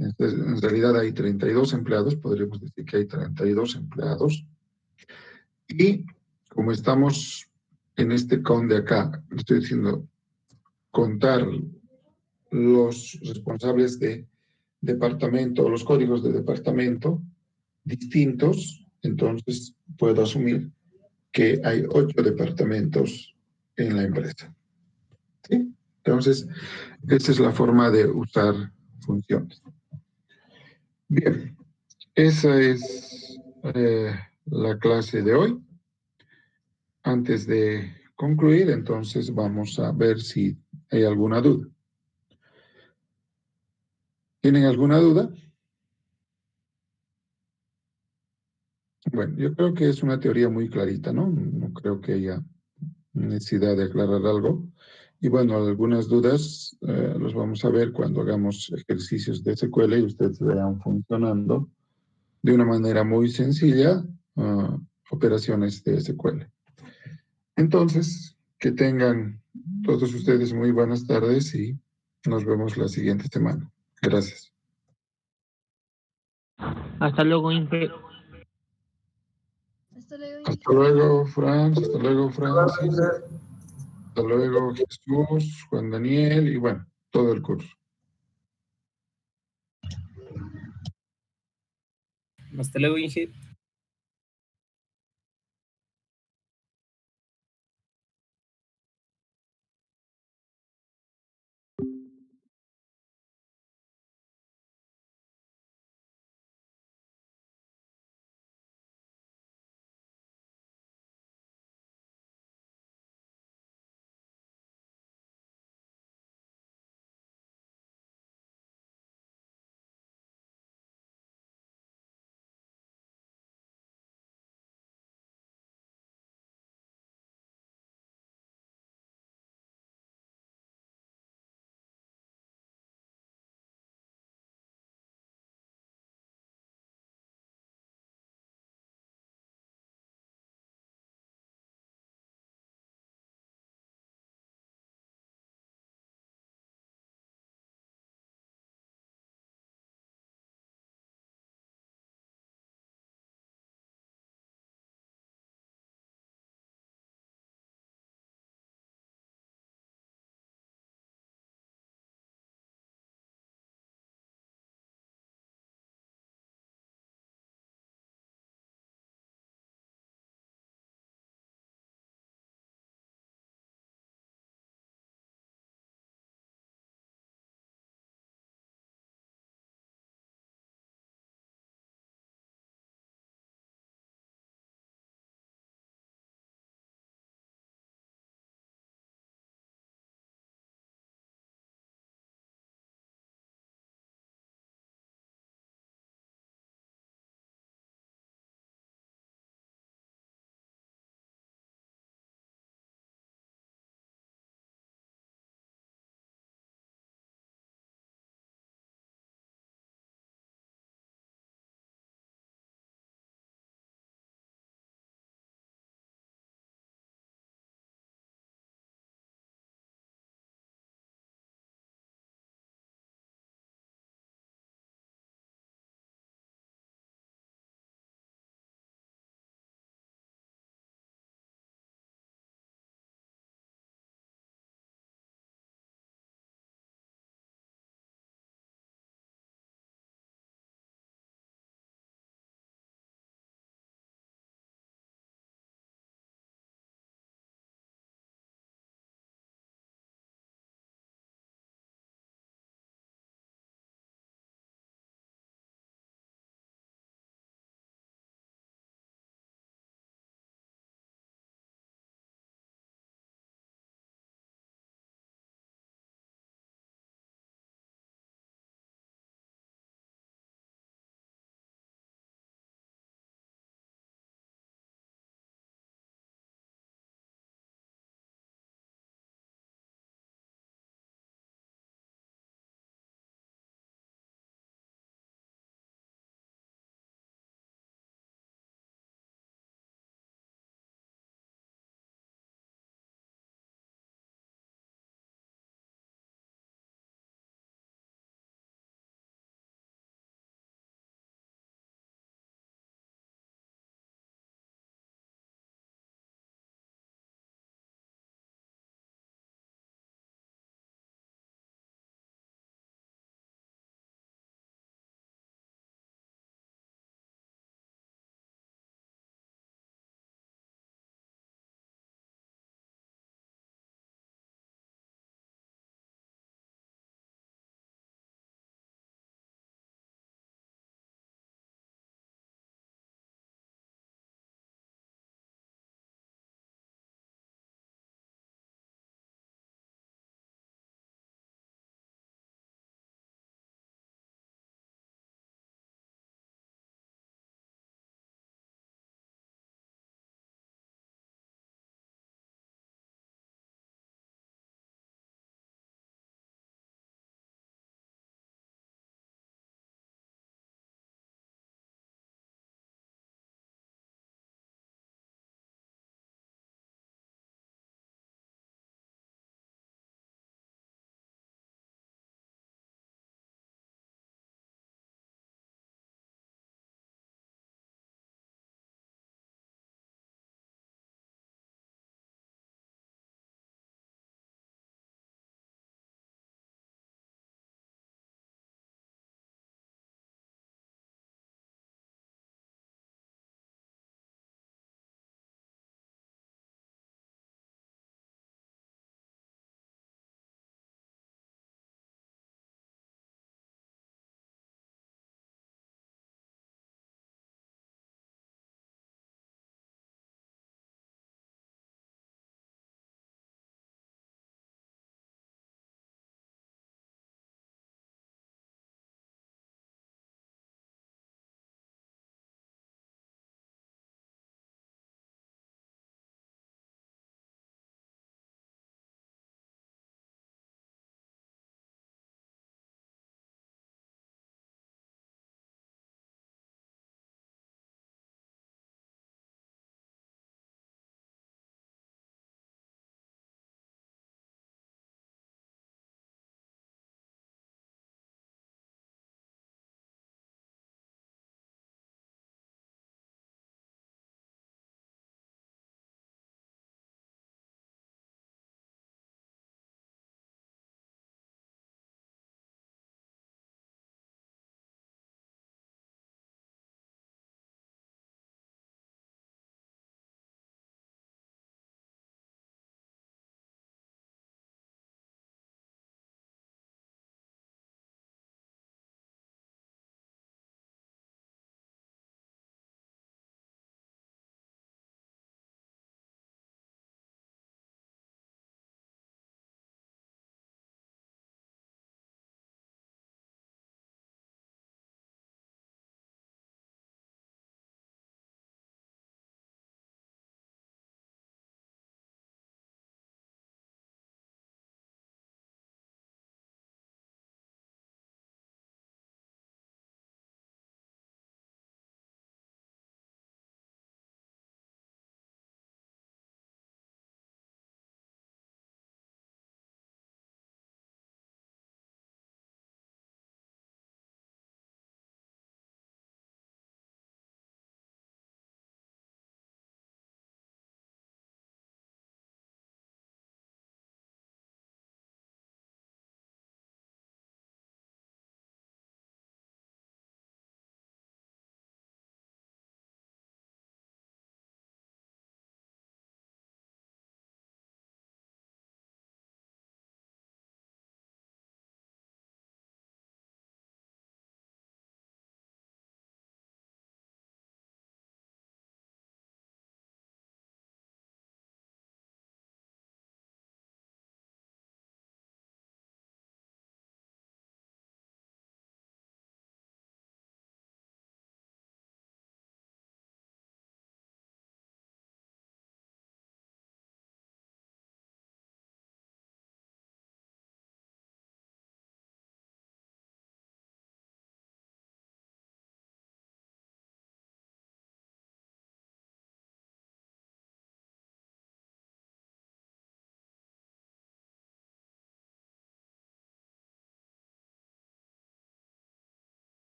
En realidad hay 32 empleados, podríamos decir que hay 32 empleados. Y como estamos en este count de acá, estoy diciendo contar los responsables de departamento, o los códigos de departamento distintos, entonces puedo asumir que hay 8 departamentos en la empresa. ¿Sí? Entonces, esta es la forma de usar funciones. Bien, esa es la clase de hoy. Antes de concluir, entonces vamos a ver si hay alguna duda. ¿Tienen alguna duda? Bueno, yo creo que es una teoría muy clarita, ¿no? No creo que haya necesidad de aclarar algo. Y bueno, algunas dudas los vamos a ver cuando hagamos ejercicios de SQL y ustedes vean funcionando de una manera muy sencilla operaciones de SQL. Entonces, que tengan todos ustedes muy buenas tardes y nos vemos la siguiente semana. Gracias. Hasta luego, Inge. Hasta luego, Franz. Hasta luego, Francis. Hasta luego, Jesús, Juan Daniel y bueno, todo el curso. Hasta luego, Inge.